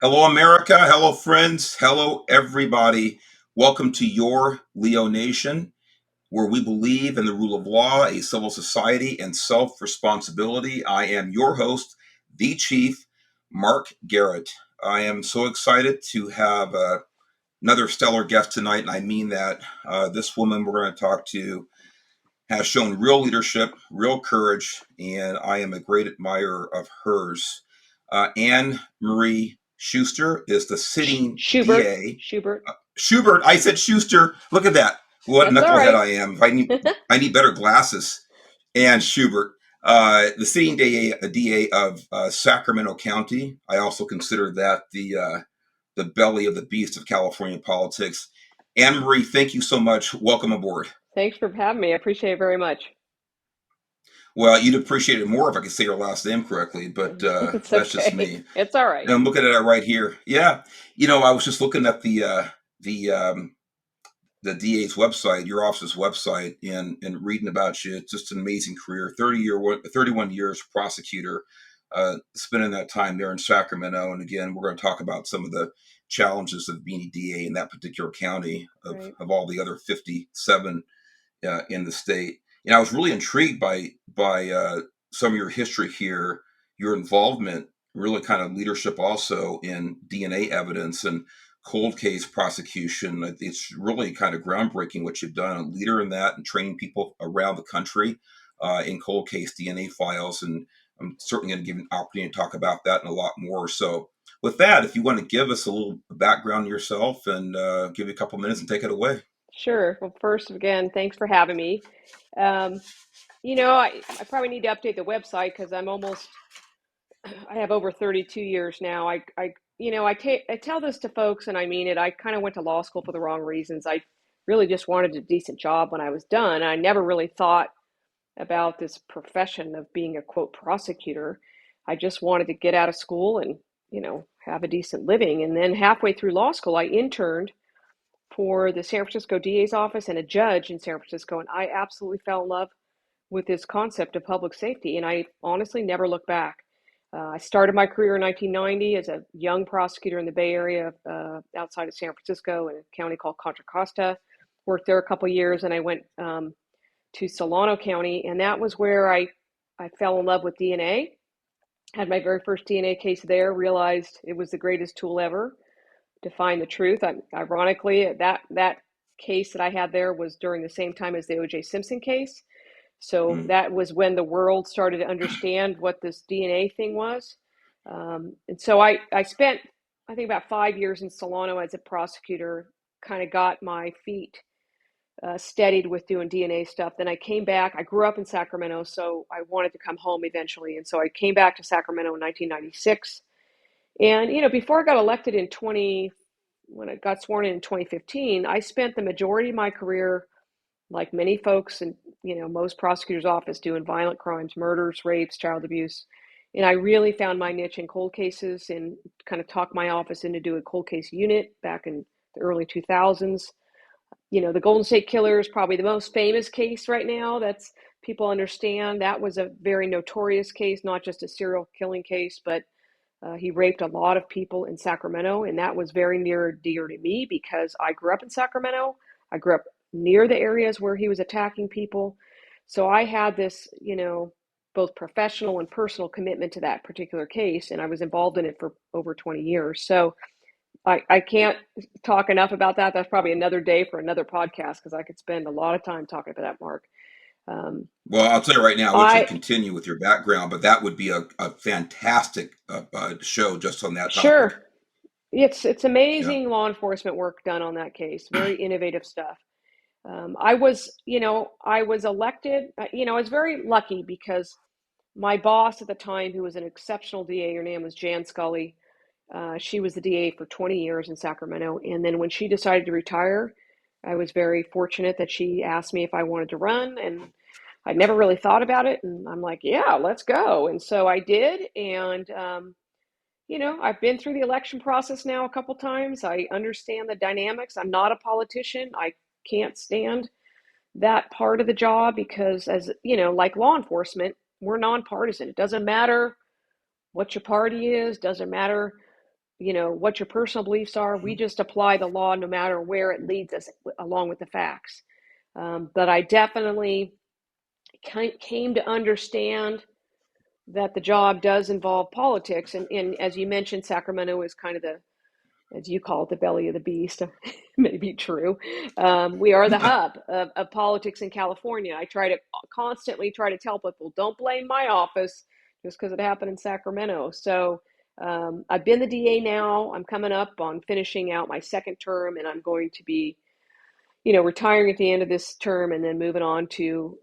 Hello, America. Hello, friends. Hello, everybody. Welcome to your Leo Nation, where we believe in the rule of law, a civil society, and self responsibility. I am your host, the Chief, Mark Garrett. I am so excited to have another stellar guest tonight, and I mean that. This woman we're going to talk to has shown real leadership, real courage, and I am a great admirer of hers. Anne Marie Schuster is the sitting Schubert. DA. Schubert. Schubert, I said Schuster. Look at that. What That's all knucklehead right. I am. I need better glasses. And Schubert, the sitting DA of Sacramento County. I also consider that the belly of the beast of California politics. Anne Marie, thank you so much. Welcome aboard. Thanks for having me. I appreciate it very much. Well, you'd appreciate it more if I could say your last name correctly, but It's that's just okay. me. It's all right. And I'm looking at it right here. Yeah, I was just looking at the the DA's website, your office's website, and reading about you. It's just an amazing career. 31 years prosecutor, spending that time there in Sacramento. And again, we're going to talk about some of the challenges of being a DA in that particular county Right. of all the other 57 in the state. And I was really intrigued by some of your history here, your involvement, really kind of leadership also in DNA evidence and cold case prosecution. It's really kind of groundbreaking what you've done, a leader in that and training people around the country in cold case DNA files. And I'm certainly going to give you an opportunity to talk about that and a lot more. So with that, if you want to give us a little background on yourself and give you a couple minutes and take it away. Sure. Well, first, again, thanks for having me. Um, I probably need to update the website because I have over 32 years now. I tell this to folks and I mean it. I kind of went to law school for the wrong reasons. I really just wanted a decent job when I was done. I never really thought about this profession of being a quote prosecutor. I just wanted to get out of school and, have a decent living. And then halfway through law school, I interned for the San Francisco DA's office and a judge in San Francisco. And I absolutely fell in love with this concept of public safety. And I honestly never looked back. I started my career in 1990 as a young prosecutor in the Bay Area outside of San Francisco in a county called Contra Costa. Worked there a couple of years, and I went to Solano County, and that was where I fell in love with DNA. Had my very first DNA case there, realized it was the greatest tool ever to find the truth. Ironically, that case that I had there was during the same time as the O.J. Simpson case. So Mm. that was when the world started to understand what this DNA thing was. And so I spent, I think, about 5 years in Solano as a prosecutor, kind of got my feet steadied with doing DNA stuff. Then I came back. I grew up in Sacramento, so I wanted to come home eventually. And so I came back to Sacramento in 1996. And, before I got elected when I got sworn in 2015, I spent the majority of my career, like many folks in, most prosecutors' office, doing violent crimes, murders, rapes, child abuse. And I really found my niche in cold cases and kind of talked my office into doing a cold case unit back in the early 2000s. The Golden State Killer is probably the most famous case right now. That's people understand that was a very notorious case, not just a serial killing case, but he raped a lot of people in Sacramento, and that was very near and dear to me because I grew up in Sacramento. I grew up near the areas where he was attacking people. So I had this, both professional and personal commitment to that particular case, and I was involved in it for over 20 years. So I can't talk enough about that. That's probably another day for another podcast because I could spend a lot of time talking about that, Mark. Um, Well, I'll tell you right now, I want you to I continue with your background, but that would be a fantastic show just on that topic. Sure, it's Yeah. amazing law enforcement work done on that case. Very innovative stuff. I was elected. I was very lucky because my boss at the time, who was an exceptional DA, her name was Jan Scully. She was the DA for 20 years in Sacramento. And then when she decided to retire, I was very fortunate that she asked me if I wanted to run. And I'd never really thought about it. And I'm like, yeah, let's go. And so I did. And, I've been through the election process now a couple times. I understand the dynamics. I'm not a politician. I can't stand that part of the job because, as you know, like law enforcement, we're nonpartisan. It doesn't matter what your party is, doesn't matter what your personal beliefs are. We just apply the law no matter where it leads us, along with the facts. But I definitely came to understand that the job does involve politics. And as you mentioned, Sacramento is kind of the, as you call it, the belly of the beast. May be true. We are the hub of politics in California. I constantly try to tell people, don't blame my office just because it happened in Sacramento. So I've been the DA now. I'm coming up on finishing out my second term, and I'm going to be, retiring at the end of this term and then moving on to,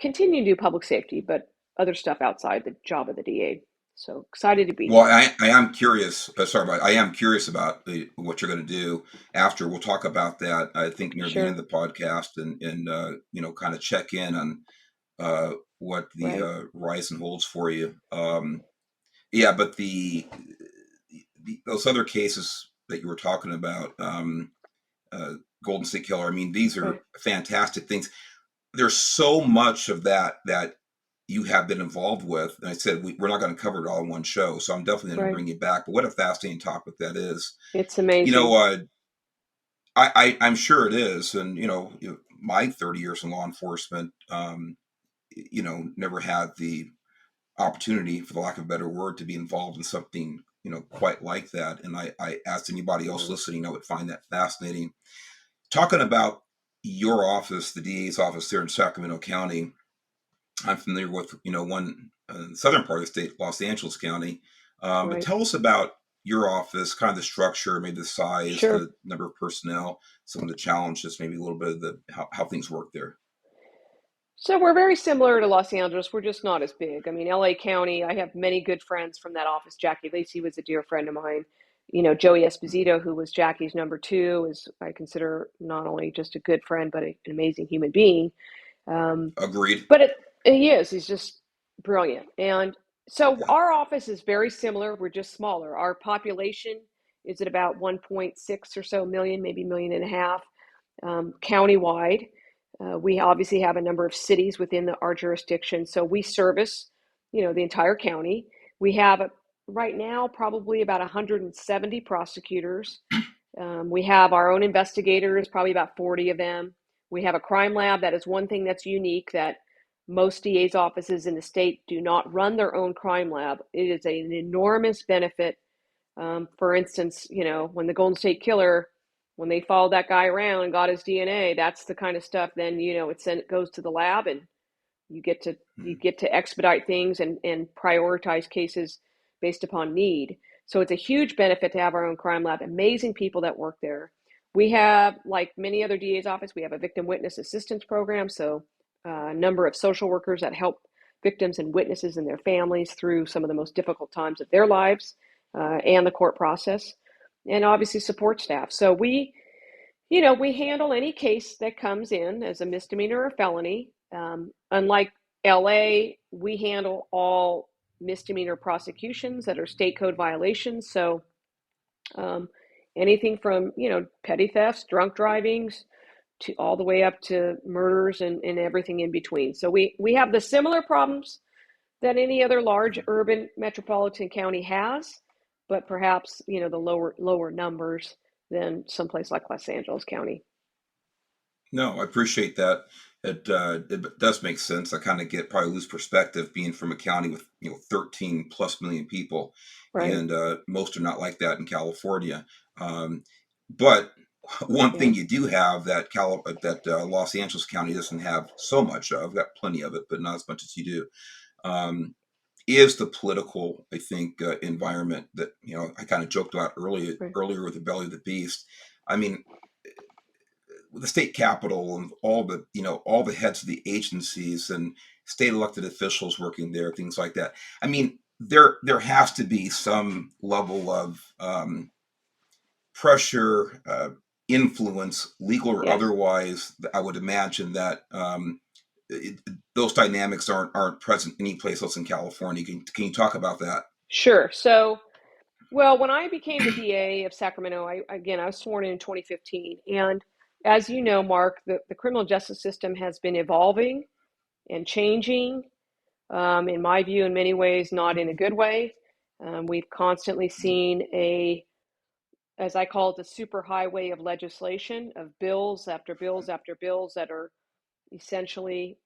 continue to do public safety, but other stuff outside the job of the DA. So excited to be Well, here. I am curious. Sorry about. I am curious about what you're going to do after. We'll talk about that. I think near the end of Sure. the podcast, and kind of check in on what the Right. horizon holds for you. Yeah, but those other cases that you were talking about, uh, Golden State Killer. I mean, these are Right. fantastic things. There's so much of that you have been involved with. And I said we're not going to cover it all in one show, so I'm definitely going to Right. bring you back. But what a fascinating topic that is. It's You amazing. know, I'm sure it is, and my 30 years in law enforcement, never had the opportunity, for the lack of a better word, to be involved in something quite like that. And I asked anybody else Yeah. listening, I would find that fascinating. Talking about your office, the DA's office there in Sacramento County, I'm familiar with, one southern part of the state, Los Angeles County. But Right. tell us about your office, kind of the structure, maybe the size, Sure. the number of personnel, some of the challenges, maybe a little bit of how things work there. So we're very similar to Los Angeles. We're just not as big. I mean, LA County, I have many good friends from that office. Jackie Lacey was a dear friend of mine. Joey Esposito, who was Jackie's number two, is, I consider, not only just a good friend, but an amazing human being. Um, Agreed. but he is. He's just brilliant. And so Yeah. our office is very similar. We're just smaller. Our population is at about 1.6 or so million, maybe million and a half, countywide. We obviously have a number of cities within our jurisdiction, so we service, the entire county. We have right now probably about 170 prosecutors. We have our own investigators, probably about 40 of them. We have a crime lab. That is one thing that's unique, that most DA's offices in the state do not run their own crime lab. It is an enormous benefit. For instance, when the Golden State Killer, when they followed that guy around and got his DNA, that's the kind of stuff. Then it goes to the lab, and you get to you Hmm. get to expedite things and prioritize cases based upon need. So it's a huge benefit to have our own crime lab. Amazing people that work there. We have, like many other DA's office, we have a victim witness assistance program. So a number of social workers that help victims and witnesses and their families through some of the most difficult times of their lives, and the court process, and obviously support staff. So we handle any case that comes in as a misdemeanor or felony. Unlike LA, we handle all misdemeanor prosecutions that are state code violations. So um, anything from petty thefts, drunk drivings, to all the way up to murders and everything in between. So we have the similar problems that any other large urban metropolitan county has, but perhaps the lower numbers than someplace like Los Angeles County. No, I appreciate that. It does make sense. I kind of get probably lose perspective being from a county with 13 plus million people, Right. and most are not like that in California. But one Yeah. thing you do have that Los Angeles County doesn't have so much of. Got plenty of it, but not as much as you do. Um, is the political, I think, environment that I kind of joked about Right. earlier with the belly of the beast. I mean, the state capitol and all the heads of the agencies and state elected officials working there, things like that. I mean, there has to be some level of pressure, influence, legal or Yes. otherwise. I would imagine that it, those dynamics aren't present anyplace else in California. Can you talk about that? Sure. So, well, when I became the DA of Sacramento, I was sworn in 2015, and as you know, Mark, the criminal justice system has been evolving and changing. In my view, in many ways, not in a good way. We've constantly seen as I call it, the super highway of legislation, of bills after bills after bills that are essentially,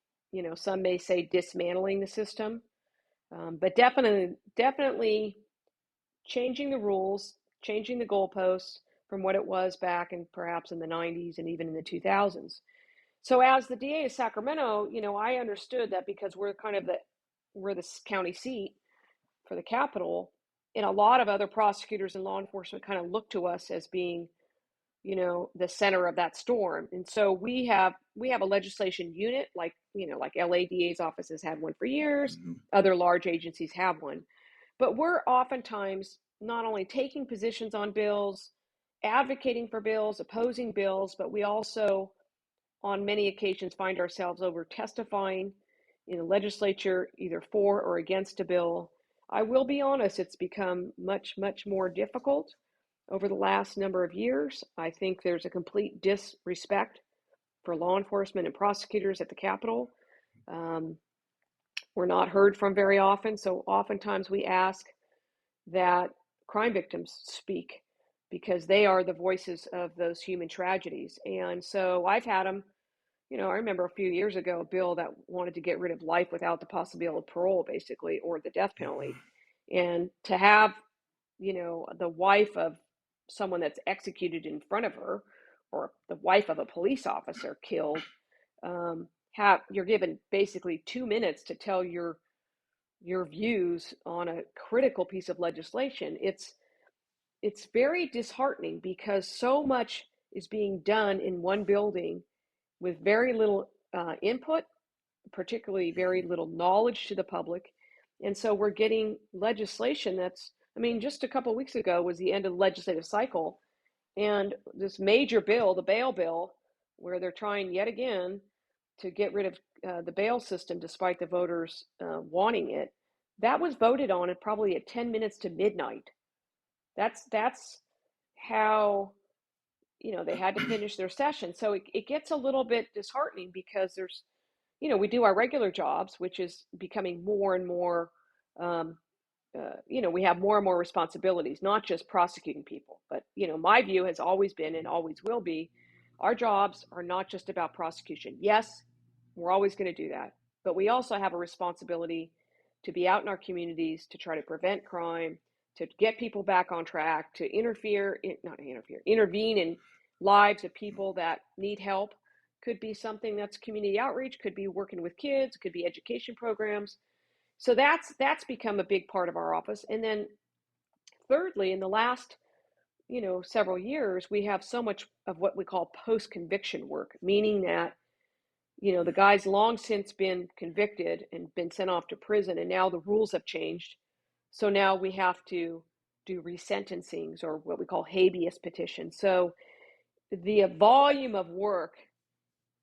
some may say dismantling the system, but definitely changing the rules, changing the goalposts from what it was back in perhaps in the 90s and even in the 2000s. So as the DA of Sacramento, I understood that because we're the county seat for the capital, and a lot of other prosecutors and law enforcement kind of look to us as being, the center of that storm. And so we have a legislation unit, like, like LADA's office has had one for years, Mhm. other large agencies have one. But we're oftentimes not only taking positions on bills, advocating for bills, opposing bills, but we also on many occasions find ourselves over testifying in the legislature either for or against a bill. I will be honest, it's become much, much more difficult over the last number of years. I think there's a complete disrespect for law enforcement and prosecutors at the Capitol. Um, we're not heard from very often, so oftentimes we ask that crime victims speak because they are the voices of those human tragedies. And so I've had them. I remember a few years ago a bill that wanted to get rid of life without the possibility of parole, basically, or the death penalty. And to have, the wife of someone that's executed in front of her, or the wife of a police officer killed, you're given basically 2 minutes to tell your views on a critical piece of legislation. It's very disheartening because so much is being done in one building with very little input, particularly very little knowledge to the public. And so we're getting legislation just a couple of weeks ago was the end of the legislative cycle. And this major bill, the bail bill, where they're trying yet again to get rid of the bail system despite the voters wanting it, that was voted on at probably at 10 minutes to midnight. That's how they had to finish their session. So it gets a little bit disheartening because we do our regular jobs, which is becoming more and more, um, we have more and more responsibilities, not just prosecuting people. But, my view has always been and always will be our jobs are not just about prosecution. Yes, we're always going to do that. But we also have a responsibility to be out in our communities to try to prevent crime, to get people back on track, to not interfere, intervene in lives of people that need help. Could be something that's community outreach, could be working with kids, could be education programs. So that's become a big part of our office. And then thirdly, in the last, several years, we have so much of what we call post-conviction work, meaning that, the guy's long since been convicted and been sent off to prison, and now the rules have changed. So now we have to do resentencings or what we call habeas petitions. So the volume of work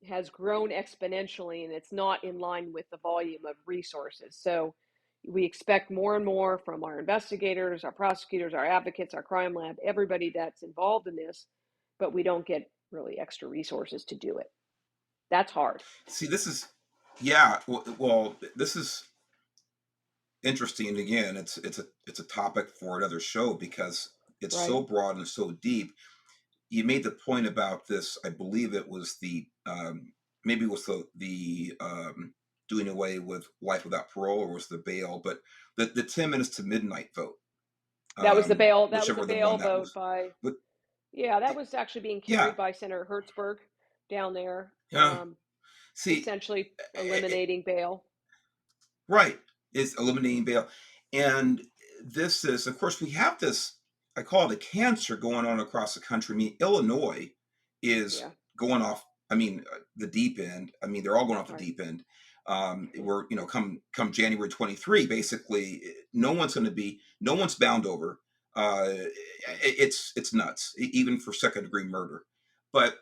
has grown exponentially and it's not in line with the volume of resources. So we expect more and more from our investigators, our prosecutors, our advocates, our crime lab, everybody that's involved in this, but we don't get really extra resources to do it. That's hard. See, this is, yeah. Well, this is interesting. And again, it's a topic for another show because it's Right. so broad and so deep. You made the point about this. I believe it was maybe it was the doing away with life without parole, or was the bail, but the 10 minutes to midnight vote, That was a whichever the one bail that vote was. by, But yeah, that was actually being yeah, carried by Senator Hertzberg down there, yeah. See, essentially it, eliminating bail. right, is eliminating bail. And this is, of course, we have this, I call it a cancer going on across the country. I mean, Illinois is Yeah, going off, the deep end. I mean, they're all going off the right. deep end. Yeah. We're, come January 23, basically, no one's bound over. It's nuts, even for second degree murder. But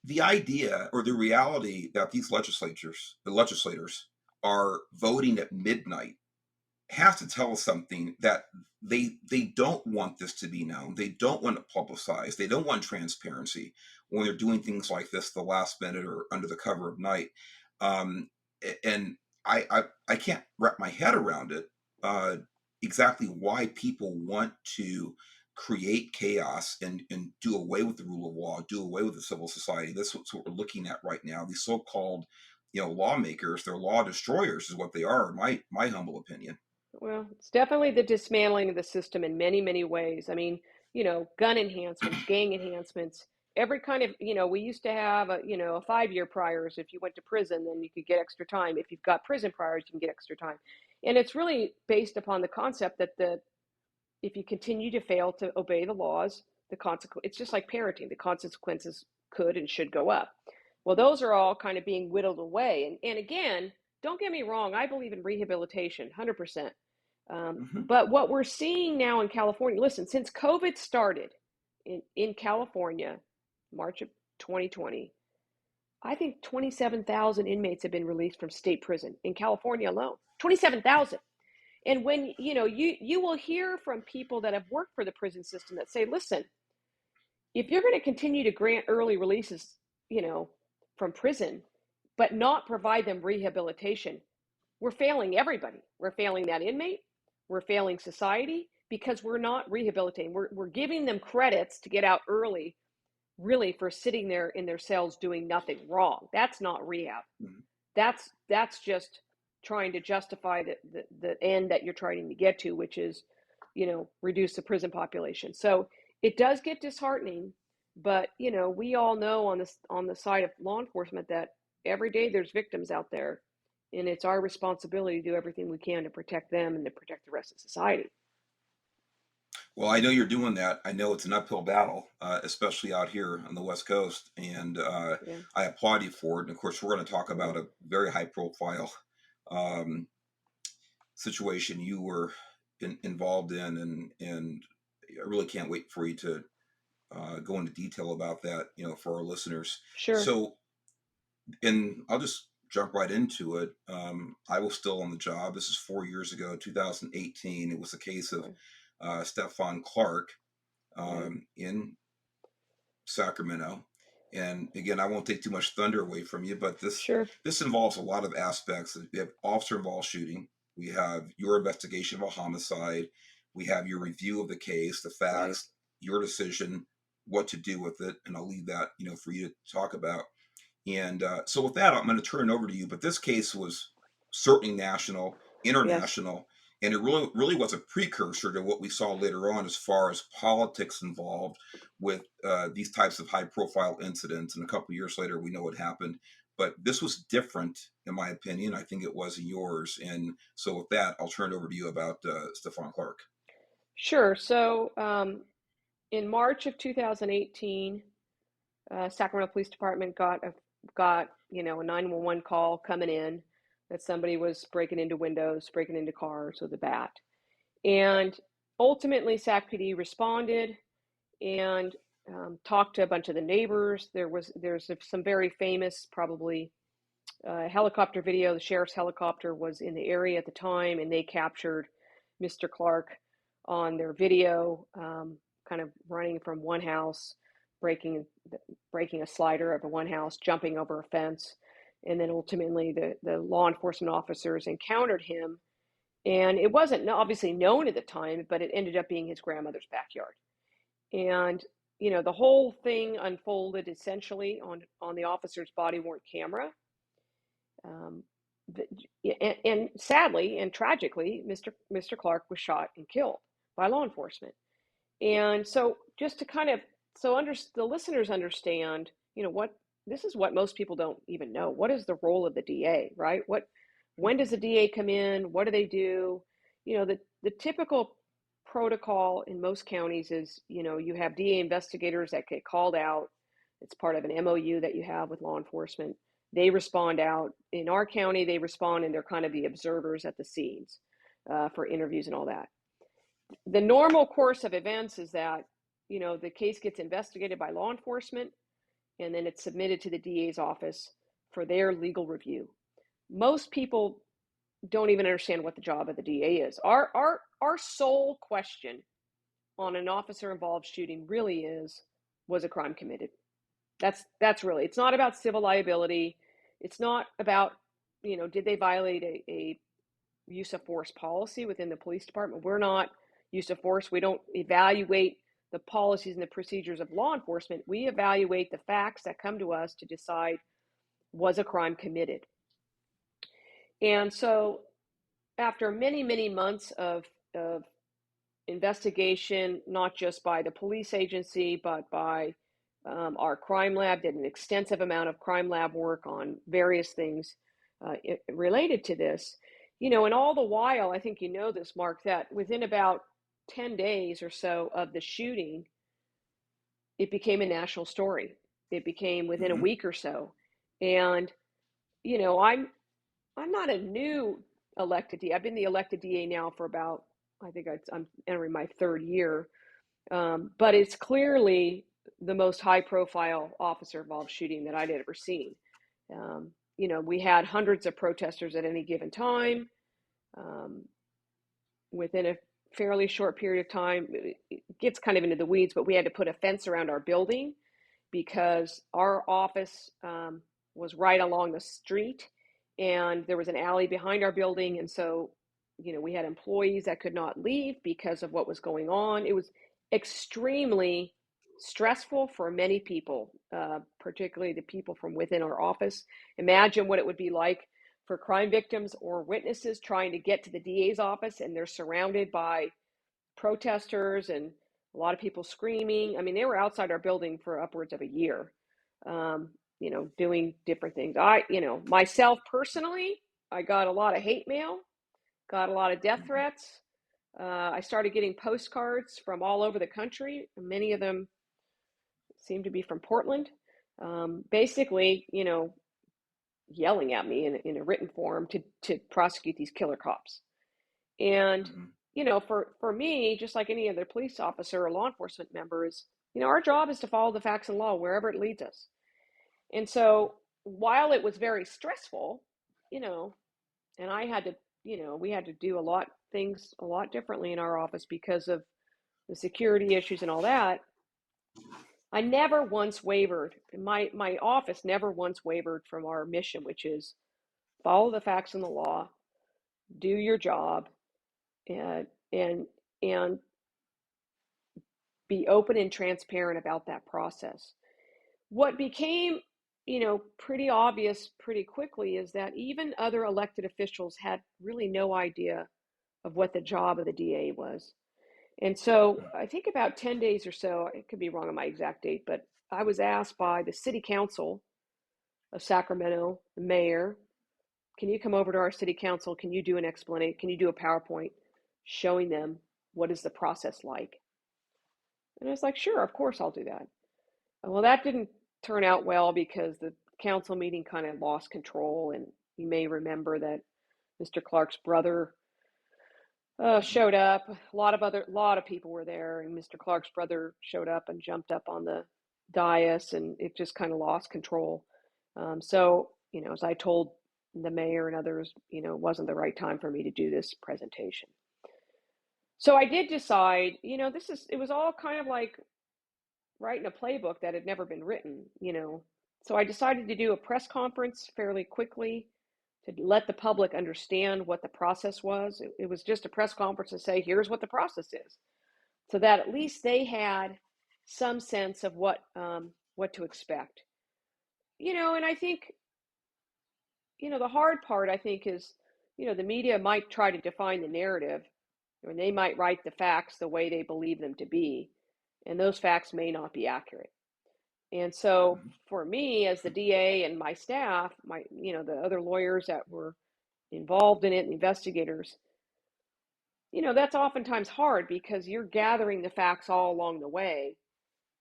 the idea or the reality that the legislators are voting at midnight has to tell us something that they don't want this to be known. They don't want it publicized. They don't want transparency when they're doing things like this the last minute or under the cover of night. And I can't wrap my head around it. exactly why people want to create chaos and do away with the rule of law, do away with the civil society. That's what we're looking at right now. These so-called, lawmakers, they're law destroyers, is what they are. My humble opinion. Well, it's definitely the dismantling of the system in many, many ways. I mean, gun enhancements, gang enhancements, every kind of, we used to have a 5-year priors. If you went to prison, then you could get extra time. If you've got prison priors, you can get extra time. And it's really based upon the concept that if you continue to fail to obey the laws, the consequence, it's just like parenting, the consequences could and should go up. Well, those are all kind of being whittled away. And again, don't get me wrong, I believe in rehabilitation, 100%. Hmm. But what we're seeing now in California, listen, since COVID started in California, March of 2020, I think 27,000 inmates have been released from state prison in California alone. 27,000. And when you will hear from people that have worked for the prison system that say, listen, if you're going to continue to grant early releases, you know, from prison, but not provide them rehabilitation, we're failing everybody. We're failing that inmate. We're failing society because we're not rehabilitating. We're giving them credits to get out early, really, for sitting there in their cells doing nothing wrong. That's not rehab. Hmm. That's just trying to justify the end that you're trying to get to, which is, reduce the prison population. So it does get disheartening, but we all know on the side of law enforcement that every day there's victims out there, and it's our responsibility to do everything we can to protect them and to protect the rest of society. Well, I know you're doing that. I know it's an uphill battle, especially out here on the West Coast, and Yeah. I applaud you for it. And of course, we're going to talk Yeah. about a very high-profile um, situation you were involved in, and I really can't wait for you to go into detail about that, for our listeners. Sure. So, and I'll just jump right into it. I was still on the job. This is 4 years ago, 2018. It was a case of Boy. Stephon Clark Right. in Sacramento. And again, I won't take too much thunder away from you, but this Sure. this involves a lot of aspects. We have officer involved shooting. We have your investigation of a homicide. We have your review of the case, the Right. facts, your decision, what to do with it, and I'll leave that for you to talk about. And so with that, I'm going to turn it over to you. But this case was certainly national, Yes. international, and it really was a precursor to what we saw later on as far as politics involved with these types of high-profile incidents. And a couple of years later, we know what happened. But this was different, in my opinion. I think it was in yours. And so with that, I'll turn it over to you about Stephon Clark. Sure. So in March of 2018, Sacramento Police Department got a 911 call coming in that somebody was breaking into windows, breaking into cars with a bat, and ultimately SACPD responded and talked to a bunch of the neighbors. There's some very famous, probably helicopter video. The sheriff's helicopter was in the area at the time, and they captured Mr. Clark on their video, kind of running from one house, breaking breaking a slider of one house, jumping over a fence, and then ultimately the law enforcement officers encountered him, and it wasn't obviously known at the time, but it ended up being his grandmother's backyard, and the whole thing unfolded essentially on the officer's body worn camera. Um, the, and sadly and tragically, Mr. Clark was shot and killed by law enforcement. And so, just to kind of the listeners understand, what this is what most people don't even know. What is the role of the DA, right? When does the DA come in? What do they do? The typical protocol in most counties is, you have DA investigators that get called out. It's part of an MOU that you have with law enforcement. They respond out. In our county, they respond and they're kind of the observers at the scenes for interviews and all that. The normal course of events is that, the case gets investigated by law enforcement and then it's submitted to the DA's office for their legal review. Most people don't even understand what the job of the DA is. Our sole question on an officer involved shooting really is, was a crime committed? That's really, it's not about civil liability. It's not about, did they violate a use of force policy within the police department. We're not use of force. We don't evaluate the policies and the procedures of law enforcement. We evaluate the facts that come to us to decide, was a crime committed? And so after many, many months of investigation, not just by the police agency, but by our crime lab, did an extensive amount of crime lab work on various things related to this. And all the while, I think you know this, Mark, that within about 10 days or so of the shooting, it became a national story. It became within a Mm-hmm. week or so. And, I'm not a new elected DA. I've been the elected DA now for about, I think I'm entering my third year. But it's clearly the most high profile officer involved shooting that I'd ever seen. We had hundreds of protesters at any given time. Within a fairly short period of time, it gets kind of into the weeds, but we had to put a fence around our building because our office was right along the street and there was an alley behind our building. And so, we had employees that could not leave because of what was going on. It was extremely stressful for many people, particularly the people from within our office. Imagine what it would be like for crime victims or witnesses trying to get to the DA's office and they're surrounded by protesters and a lot of people screaming. I mean, they were outside our building for upwards of a year, doing different things. Myself personally, I got a lot of hate mail, got a lot of death Mm-hmm. threats. I started getting postcards from all over the country. Many of them seem to be from Portland. Basically, yelling at me in a written form to prosecute these killer cops. And, Mm-hmm. for me, just like any other police officer or law enforcement member is, our job is to follow the facts and law wherever it leads us. And so while it was very stressful, and I had to, we had to do things a lot differently in our office because of the security issues and all that. I never once wavered. My office never once wavered from our mission, which is follow the facts and the law, do your job, and and and be open and transparent about that process. What became, pretty obvious pretty quickly is that even other elected officials had really no idea of what the job of the DA was. And so I think about 10 days or so, I could be wrong on my exact date, but I was asked by the city council of Sacramento, the mayor, can you come over to our city council? Can you do an explanation? Can you do a PowerPoint showing them what is the process like? And I was like, sure, of course I'll do that. Well, that didn't turn out well because the council meeting kind of lost control. And you may remember that Mr. Clark's brother showed up. A lot of people were there, and Mr. Clark's brother showed up and jumped up on the dais, and it just kind of lost control. So, as I told the mayor and others, it wasn't the right time for me to do this presentation. So I did decide, it was all kind of like writing a playbook that had never been written. So I decided to do a press conference fairly quickly to let the public understand what the process was. It was just a press conference to say, here's what the process is, so that at least they had some sense of what to expect. And I think, the hard part, I think, is, the media might try to define the narrative, or they might write the facts the way they believe them to be, and those facts may not be accurate. And so for me, as the DA and my staff, the other lawyers that were involved in it, and investigators, that's oftentimes hard because you're gathering the facts all along the way,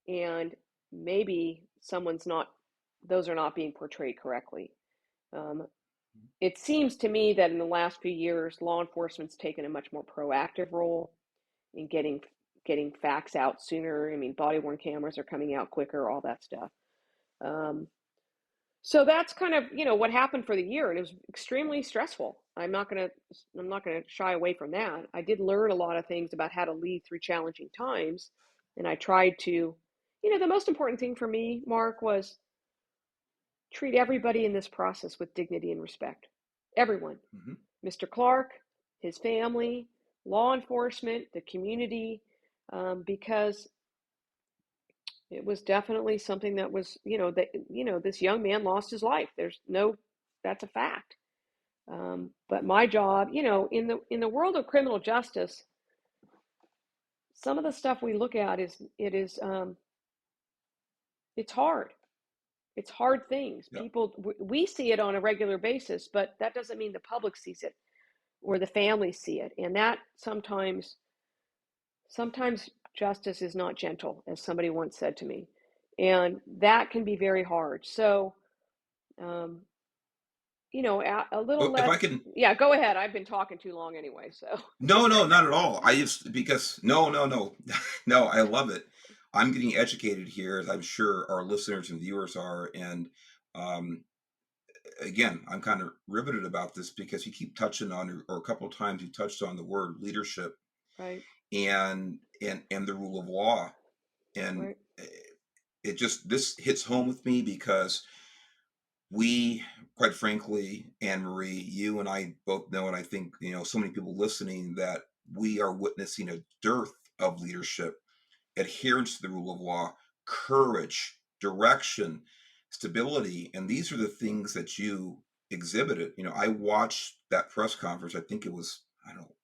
and maybe those are not being portrayed correctly. It seems to me that in the last few years, law enforcement's taken a much more proactive role in getting facts out sooner. I mean, body-worn cameras are coming out quicker, all that stuff. So that's kind of, what happened for the year, and it was extremely stressful. I'm not going to shy away from that. I did learn a lot of things about how to lead through challenging times, and I tried to, the most important thing for me, Mark, was treat everybody in this process with dignity and respect. Everyone. Mm-hmm. Mr. Clark, his family, law enforcement, the community, because it was definitely something that was, this young man lost his life. That's a fact. But my job, in the world of criminal justice, some of the stuff we look at it's hard. It's hard things. Yeah. We see it on a regular basis, but that doesn't mean the public sees it or the families see it. And that sometimes justice is not gentle, as somebody once said to me. And that can be very hard. So, um, a little Oh, if I less, can, yeah, go ahead. I've been talking too long anyway, so. no, no, not at all. I just because no, no, no, no. I love it. I'm getting educated here, as I'm sure our listeners and viewers are, and um, again, I'm kind of riveted about this because you keep touching on, or a couple of times you touched on the word leadership Right, and the rule of law, and right, it just this hits home with me because we, quite frankly, Anne Marie, you and I both know, and I think so many people listening, that we are witnessing a dearth of leadership, adherence to the rule of law, courage, direction, stability. And these are the things that you exhibited. I watched that press conference. I think it was, I don't know,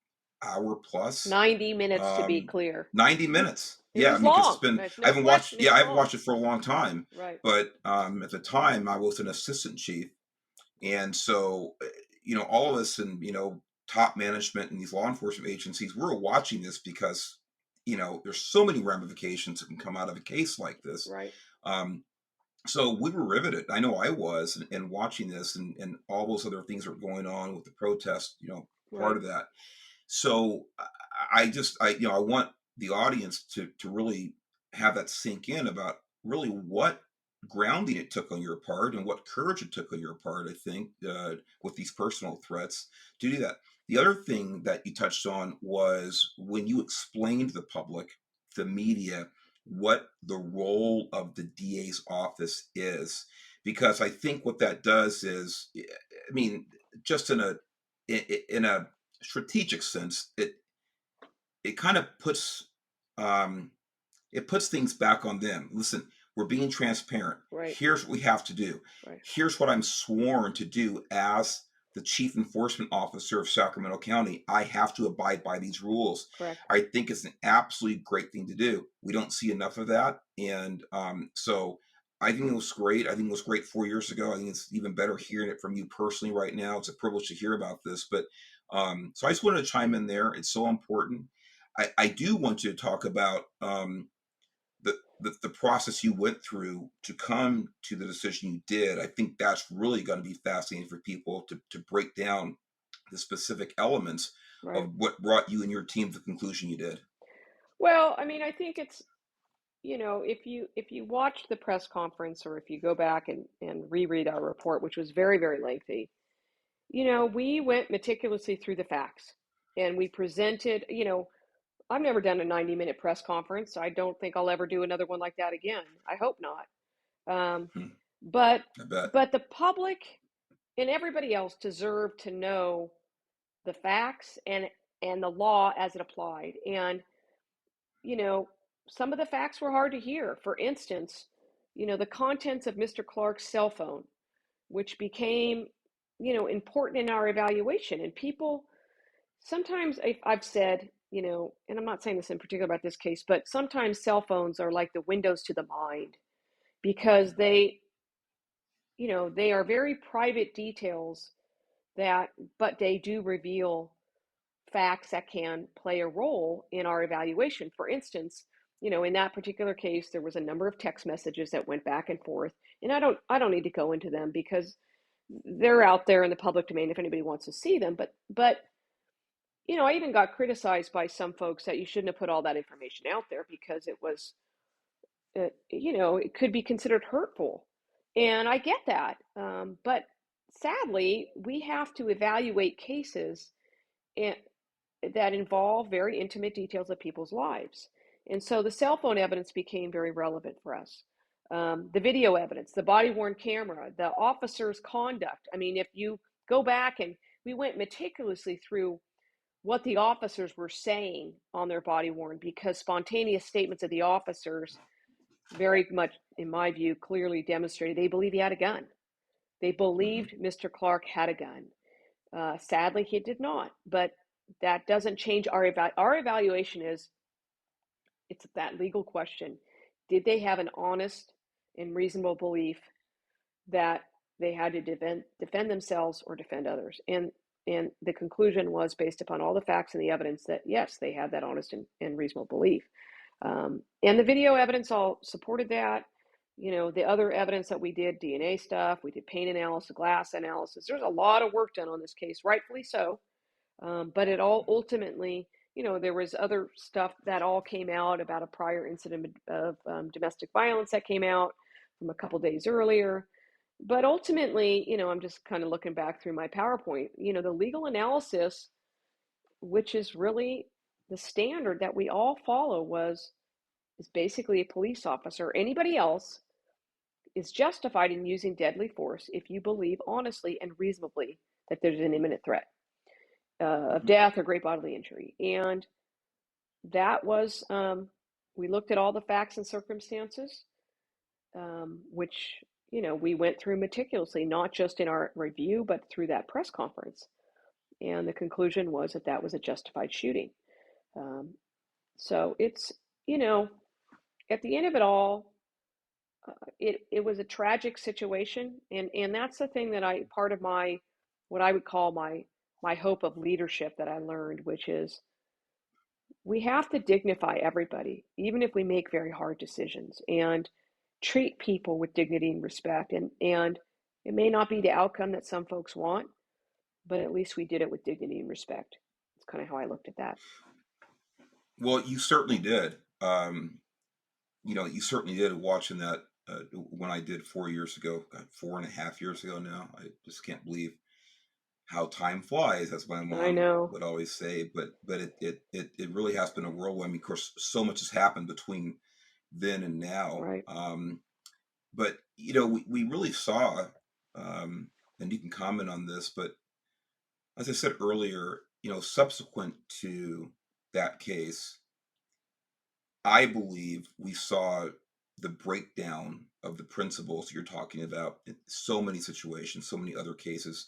hour plus, 90 minutes to be um, clear. 90 minutes. It Yeah, I was mean, because it's long. been, There's I no haven't watched, question it yeah, was I haven't long. watched it for a long time, Right, but at the time I was an assistant chief. And so, all of us and, top management in these law enforcement agencies, we're watching this because, there's so many ramifications that can come out of a case like this. right, Um, so we were riveted. I know I was, and watching this and all those other things that were going on with the protest, part right, of that. So I want the audience to really have that sink in about really what grounding it took on your part and what courage it took on your part. I think with these personal threats to do that. The other thing that you touched on was when you explained to the public, the media, what the role of the DA's office is, because I think what that does is, I mean, just in a strategic sense, it kind of um, puts things back on them. Listen, we're being transparent. right, Here's what we have to do. right. Here's what I'm sworn to do as the chief enforcement officer of Sacramento County. I have to abide by these rules. Correct. I think it's an absolutely great thing to do. We don't see enough of that, and so I think it was great. I think it was great 4 years ago. I think it's even better hearing it from you personally right now. It's a privilege to hear about this, but so I just wanted to chime in there. It's so important. I do want you to talk about the process you went through to come to the decision you did. I think that's really going to be fascinating for people to break down the specific elements Right. of what brought you and your team to the conclusion you did. Well, I mean, I think it's, if you watch the press conference or if you go back and reread our report, which was very, very lengthy, we went meticulously through the facts and we presented, I've never done a 90-minute press conference. I don't think I'll ever do another one like that again. I hope not. Um, Hmm, but I bet. but the public and everybody else deserve to know the facts and the law as it applied. And you know, some of the facts were hard to hear. For instance, the contents of Mr. Clark's cell phone, which became, important in our evaluation. And people sometimes I've said, and I'm not saying this in particular about this case, but sometimes cell phones are like the windows to the mind because they are very private details but they do reveal facts that can play a role in our evaluation. For instance, in that particular case, there was a number of text messages that went back and forth, and I don't need to go into them because they're out there in the public domain if anybody wants to see them. But I even got criticized by some folks that you shouldn't have put all that information out there because it was, it could be considered hurtful, and I get that. But sadly, we have to evaluate cases and that involve very intimate details of people's lives. And so the cell phone evidence became very relevant for us. The video evidence, the body worn camera, the officer's conduct. I mean, if you go back and we went meticulously through what the officers were saying on their body worn, because spontaneous statements of the officers very much, in my view, clearly demonstrated they believe he had a gun. They Hmm. believed Mr. Clark had a gun. Sadly, he did not, but that doesn't change our evaluation. It's that legal question. Did they have an honest and reasonable belief that they had to defend themselves or defend others? And the conclusion was, based upon all the facts and the evidence, that yes, they had that honest and reasonable belief. And the video evidence all supported that. The other evidence that we did, DNA stuff, we did paint analysis, glass analysis. There's a lot of work done on this case, rightfully so. But it all ultimately, there was other stuff that all came out about a prior incident of domestic violence that came out from a couple days earlier. But ultimately, I'm just kind of looking back through my PowerPoint, the legal analysis, which is really the standard that we all follow, is basically a police officer or anybody else is justified in using deadly force if you believe honestly and reasonably that there's an imminent threat of Hmm. death or great bodily injury. And that was, we looked at all the facts and circumstances, which, we went through meticulously, not just in our review, but through that press conference. And the conclusion was that that was a justified shooting. So it's, at the end of it all, it was a tragic situation, and that's the thing that part of my, what I would call my hope of leadership that I learned, which is we have to dignify everybody, even if we make very hard decisions, and treat people with dignity and respect. And it may not be the outcome that some folks want, but at least we did it with dignity and respect. It's kind of how I looked at that. Well, you certainly did. You certainly did watching that when I did 4 years ago, 4.5 years ago now. I just can't believe how time flies, as my I mom know, would always say. But it really has been a whirlwind. I mean, of course, so much has happened between then and now. right? But we really saw, and you can comment on this, but as I said earlier, subsequent to that case, I believe we saw the breakdown of the principles you're talking about in so many situations, so many other cases,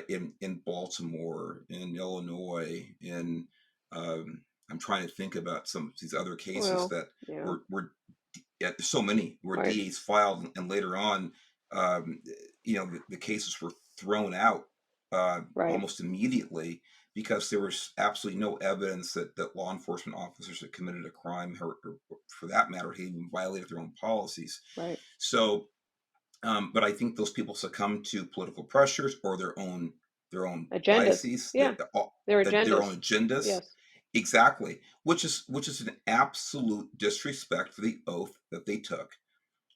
in Baltimore, in Illinois, in I'm trying to think about some of these other cases Well, that yeah, were yeah, there's so many where right, DAs filed, and later on, um, the cases were thrown out right, almost immediately because there was absolutely no evidence that law enforcement officers had committed a crime, or for that matter, had even violated their own policies. right. So, but I think those people succumb to political pressures or their own Agendas. biases, Yeah, their their agendas. own agendas. Yes, Exactly, which is an absolute disrespect for the oath that they took.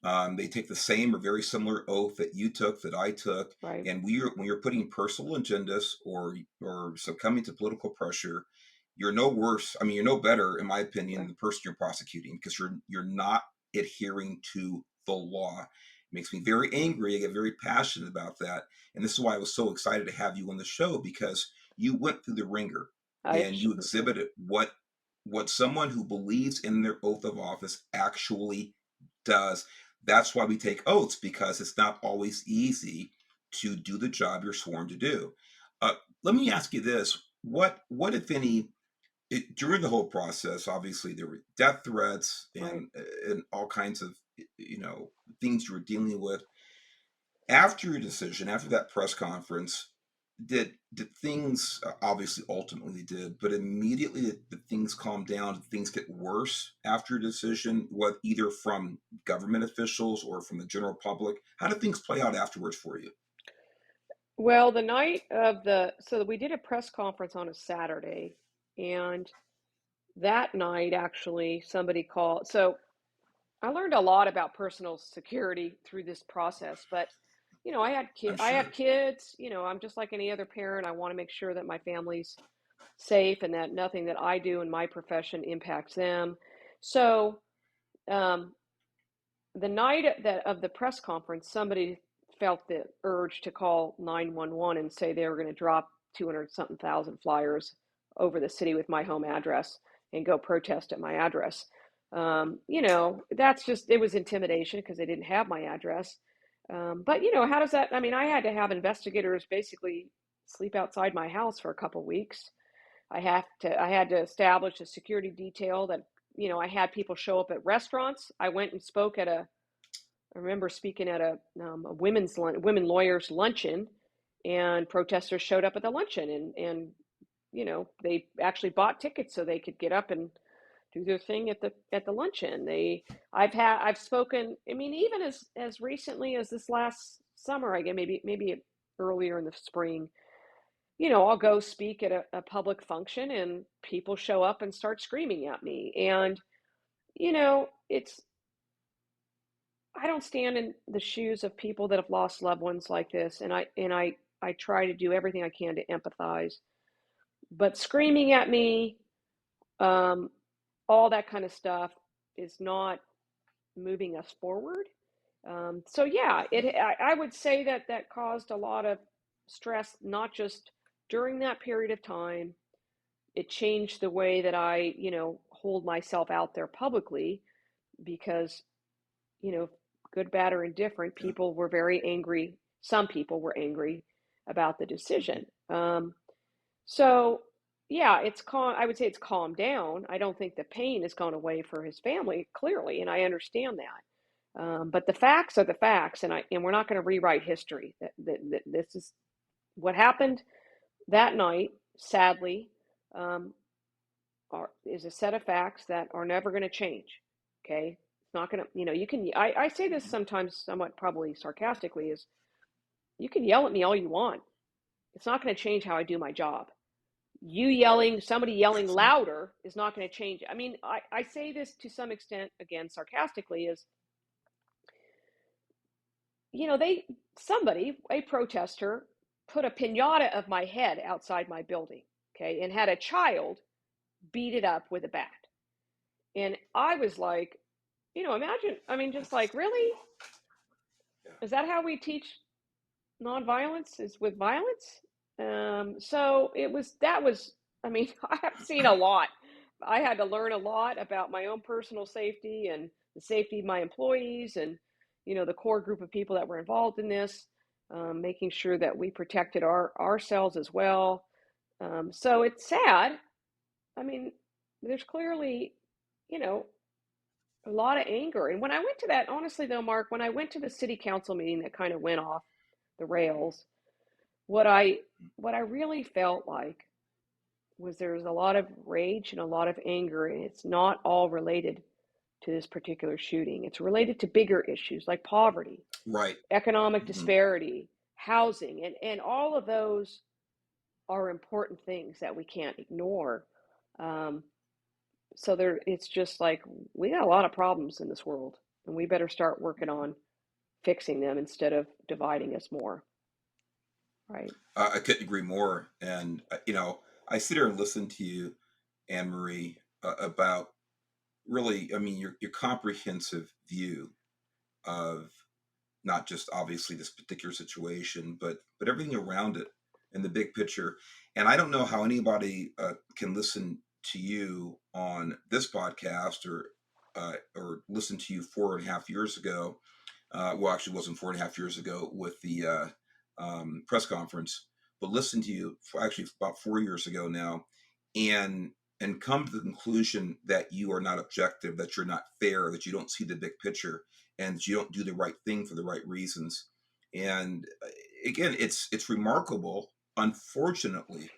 They take the same or very similar oath that you took, that I took, right, and when you're putting personal agendas or succumbing to political pressure, you're no worse. I mean, you're no better, in my opinion, than right. the person you're prosecuting, because you're not adhering to the law. It makes me very angry. I get very passionate about that, and this is why I was so excited to have you on the show, because you went through the ringer I and you sure, yeah, exhibited what someone who believes in their oath of office actually does. That's why we take oaths, because it's not always easy to do the job you're sworn to do. Let me ask you this: what if any, during the whole process? Obviously, there were death threats right. and all kinds of things you were dealing with. After your decision, after that press conference, did things, obviously ultimately did, but immediately did things calm down? Did things get worse after your decision, what, either from government officials or from the general public? How did things play out afterwards for you? Well, the night of so we did a press conference on a Saturday, and that night actually somebody called. So I learned a lot about personal security through this process, but I'm I have sure. kids, I'm just like any other parent. I want to make sure that my family's safe and that nothing that I do in my profession impacts them. So, um, the night of the press conference, somebody felt the urge to call 911 and say they were going to drop 200 something thousand flyers over the city with my home address and go protest at my address. That's just, it was intimidation because they didn't have my address. But how does that, I mean, I had to have investigators basically sleep outside my house for a couple weeks. I had to establish a security detail that, I had people show up at restaurants. I went and spoke at I remember speaking at a women lawyers luncheon, and protesters showed up at the luncheon, and they actually bought tickets so they could get up and do their thing at the luncheon. I've spoken. I mean, even as recently as this last summer, I guess maybe earlier in the spring. I'll go speak at a public function, and people show up and start screaming at me, and it's I don't stand in the shoes of people that have lost loved ones like this, and I try to do everything I can to empathize. But screaming at me, um, all that kind of stuff is not moving us forward. So yeah, I would say that caused a lot of stress, not just during that period of time. It changed the way that I, hold myself out there publicly because, you know, good, bad, or indifferent, Yeah. people were very angry. Some people were angry about the decision. So yeah, it's calm. I would say it's calmed down. I don't think the pain has gone away for his family, clearly, and I understand that. But the facts are the facts, and we're not going to rewrite history. That this is what happened that night. Sadly, um, is a set of facts that are never going to change. Okay, it's not going to. You can. I say this sometimes, somewhat probably sarcastically, is you can yell at me all you want. It's not going to change how I do my job. Somebody yelling louder is not going to change. I mean, I say this to some extent, again, sarcastically, is, a protester put a pinata of my head outside my building, okay, and had a child beat it up with a bat. And I was like, imagine, I mean, just like, really? Yeah. Is that how we teach nonviolence, is with violence? So that was, I mean, I have seen a lot. I had to learn a lot about my own personal safety and the safety of my employees and, the core group of people that were involved in this, making sure that we protected ourselves as well. So it's sad. I mean, there's clearly, you know, a lot of anger. And when I went to that, honestly though, Mark, when I went to the city council meeting that kind of went off the rails, what I what I really felt like was there was a lot of rage and a lot of anger, and it's not all related to this particular shooting. It's related to bigger issues like poverty, Right. economic Hmm. disparity, housing, and all of those are important things that we can't ignore. Um, so it's just like we got a lot of problems in this world, and we better start working on fixing them instead of dividing us more, right? I couldn't agree more. And I sit here and listen to you, Anne Marie, about really, I mean, your comprehensive view of not just obviously this particular situation, but everything around it and the big picture. And I don't know how anybody can listen to you on this podcast or listen to you 4.5 years ago. Well, actually, it wasn't 4.5 years ago with the press conference, but listen to you for actually about 4 years ago now, and come to the conclusion that you are not objective, that you're not fair, that you don't see the big picture, and that you don't do the right thing for the right reasons. And again, it's remarkable. Unfortunately,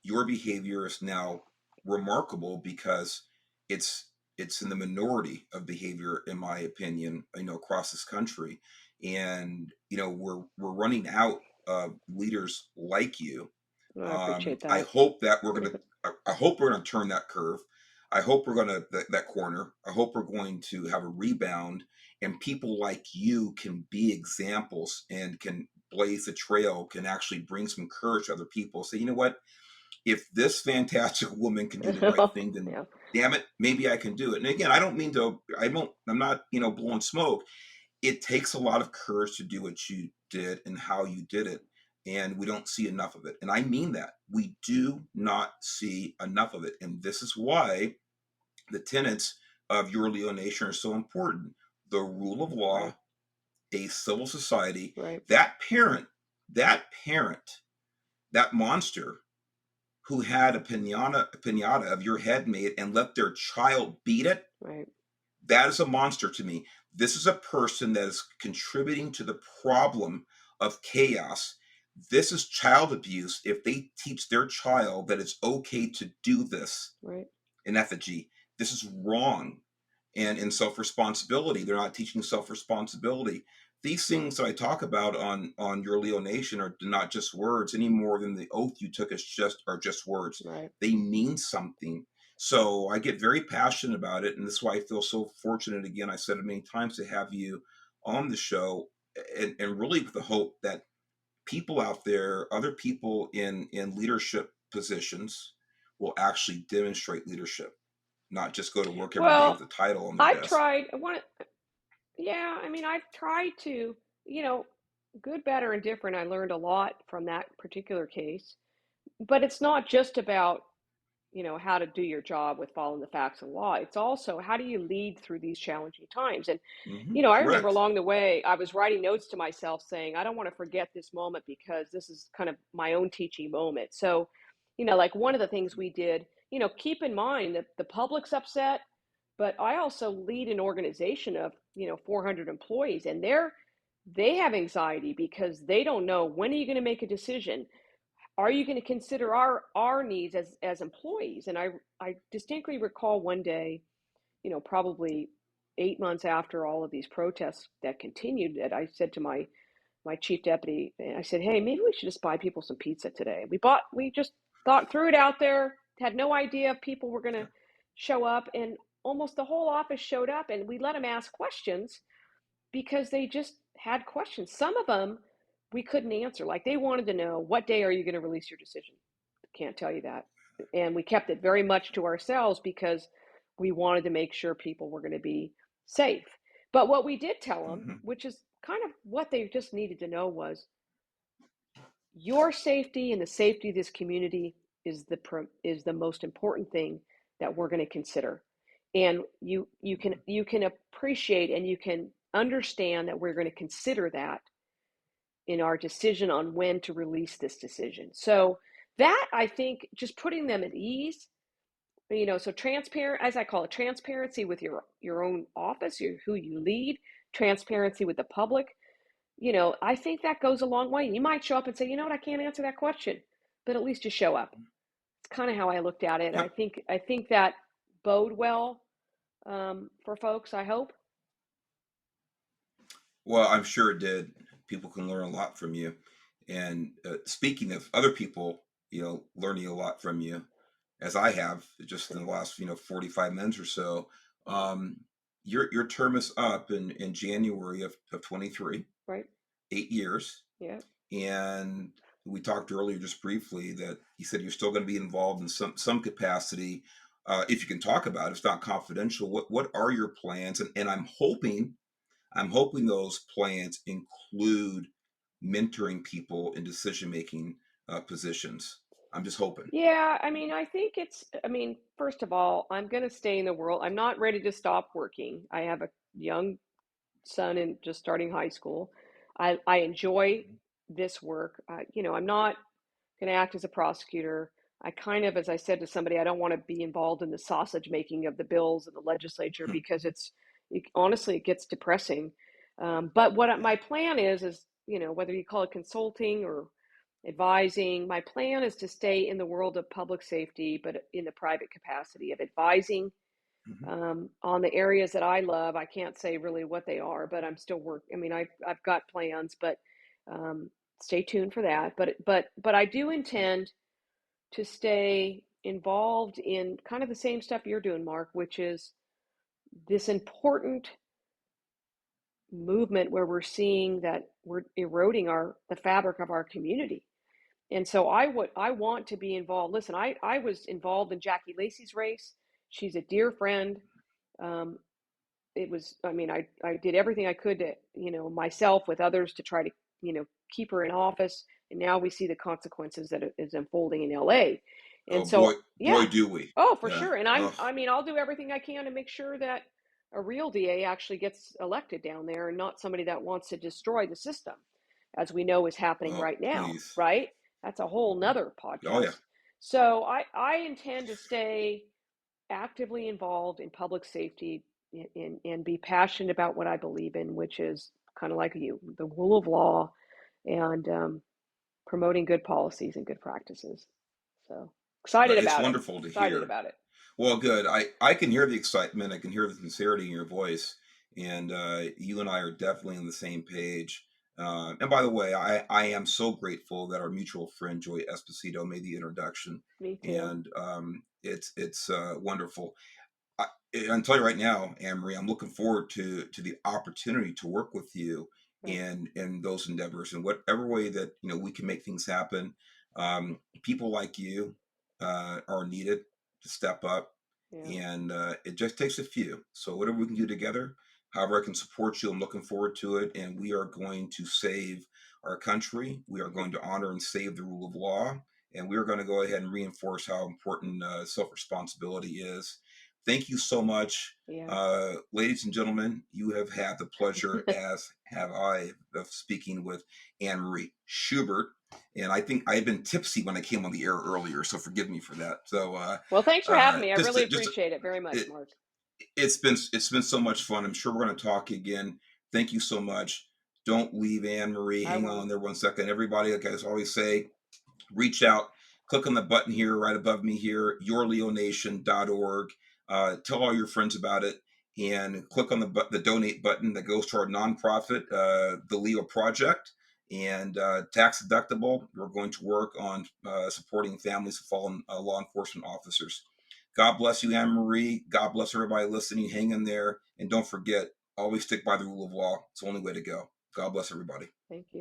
your behavior is now remarkable because it's in the minority of behavior, in my opinion, across this country. And we're running out of leaders like you. Well, I appreciate I that. hope that we're going to. I hope we're going to turn that curve. I hope we're going to that corner. I hope we're going to have a rebound, and people like you can be examples and can blaze the trail, can actually bring some courage to other people. Say, you know what? If this fantastic woman can do the right thing, then Yeah. damn it, maybe I can do it. And again, I don't mean to. I'm not blowing smoke. It takes a lot of courage to do what you did and how you did it. and we don't see enough of it. And I mean that. We do not see enough of it. And this is why the tenets of your Leo nation are so important. The rule of Right. law, a civil society, Right. that parent, that monster who had a pinata of your head made and let their child beat it, Right. that is a monster to me. This is a person that is contributing to the problem of chaos. This is child abuse if they teach their child that it's okay to do this Right. in effigy. This is wrong. And in self-responsibility, they're not teaching self-responsibility. These things that I talk about on your Leo Nation are not just words any more than the oath you took are just words. Right. They mean something. So I get very passionate about it, and that's why I feel so fortunate. Again, I said it many times to have you on the show, and really with the hope that people out there, other people in leadership positions, will actually demonstrate leadership, not just go to work every day with Well, a title on their I've desk. tried. I want to. Yeah. I mean, I've tried to. You know, good, better, and different. I learned a lot from that particular case. But it's not just about, how to do your job with following the facts and law. It's also how do you lead through these challenging times? And, I remember Correct. along the way, I was writing notes to myself saying, I don't want to forget this moment because this is kind of my own teaching moment. So, like one of the things we did, keep in mind that the public's upset, but I also lead an organization of, 400 employees, and they have anxiety because they don't know, when are you going to make a decision? Are you going to consider our needs as employees? And I distinctly recall one day, probably 8 months after all of these protests that continued, that I said to my chief deputy, and I said, hey, maybe we should just buy people some pizza today. We just threw it out there, had no idea if people were going to Yeah. show up, and almost the whole office showed up, and we let them ask questions because they just had questions. Some of them we couldn't answer. Like they wanted to know, what day are you going to release your decision? Can't tell you that. And we kept it very much to ourselves because we wanted to make sure people were going to be safe. But what we did tell them, hmm which is kind of what they just needed to know, was your safety and the safety of this community is the most important thing that we're going to consider. And you can appreciate and you can understand that we're going to consider that in our decision on when to release this decision. So that, I think, just putting them at ease, so transparent, as I call it, transparency with your own office, who you lead, transparency with the public. I think that goes a long way. You might show up and say, you know what, I can't answer that question, but at least you show up. It's kind of how I looked at it. Yeah. I think that bode well, for folks, I hope. Well, I'm sure it did. People can learn a lot from you. And speaking of other people, learning a lot from you, as I have just in the last, 45 minutes or so. Um, your term is up in January of 23, Right? 8 years. Yeah. And we talked earlier just briefly that you said you're still going to be involved in some capacity. If you can talk about it, it's not confidential. What are your plans? And I'm hoping those plans include mentoring people in decision making positions. I'm just hoping. Yeah, I mean, first of all, I'm going to stay in the world. I'm not ready to stop working. I have a young son and just starting high school. I enjoy this work. I'm not going to act as a prosecutor. I kind of, as I said to somebody, I don't want to be involved in the sausage making of the bills in the legislature because honestly, it gets depressing. But what my plan is, whether you call it consulting or advising, my plan is to stay in the world of public safety, but in the private capacity of advising, Mhm. on the areas that I love. I can't say really what they are, but I'm still working. I mean, I've got plans, but stay tuned for that. But I do intend to stay involved in kind of the same stuff you're doing, Mark, which is this important movement where we're seeing that we're eroding the fabric of our community. And so I want to be involved. Listen, I was involved in Jackie Lacey's race. She's a dear friend. Um, I mean, I did everything I could to, myself with others to try to, keep her in office. And now we see the consequences that is unfolding in LA. And Oh boy, so, boy, yeah, do we. oh, for Yeah. sure. And Oh, I mean, I'll do everything I can to make sure that a real DA actually gets elected down there and not somebody that wants to destroy the system, as we know is happening oh, right now, please. right? That's a whole nother Oh yeah. podcast. So I intend to stay actively involved in public safety and be passionate about what I believe in, which is kind of like you, the rule of law and promoting good policies and good practices. So excited It's about it. wonderful to Excited hear. about it. Well, good. I can hear the excitement. I can hear the sincerity in your voice, and you and I are definitely on the same page. And by the way, I am so grateful that our mutual friend Joy Esposito made the introduction, Me too. and it's wonderful. I'll tell you right now, Anne Marie, I'm looking forward to the opportunity to work with you Right. in those endeavors in whatever way that we can make things happen. People like you are needed to step up, Yeah. and it just takes a few. So whatever we can do together, however I can support you, I'm looking forward to it. And we are going to save our country. We are going to honor and save the rule of law, and we are going to go ahead and reinforce how important self responsibility is. Thank you so much. Yeah. Ladies and gentlemen, you have had the pleasure, as have I, of speaking with Anne Marie Schubert. And I think I had been tipsy when I came on the air earlier, so forgive me for that. So Well, thanks for having me. I just really just appreciate it very much, it, Mark. it's been so much fun. I'm sure we're going to talk again. Thank you so much. Don't leave, Anne Marie. I Hang won't. on there 1 second. Everybody, like I always say, reach out, click on the button here right above me here, yourleonation.org. Tell all your friends about it, and click on the donate button that goes to our nonprofit, the Leo Project. And tax deductible, we're going to work on supporting families of fallen law enforcement officers. God bless you, Anne Marie. God bless everybody listening. Hang in there. And don't forget, always stick by the rule of law. It's the only way to go. God bless everybody. Thank you.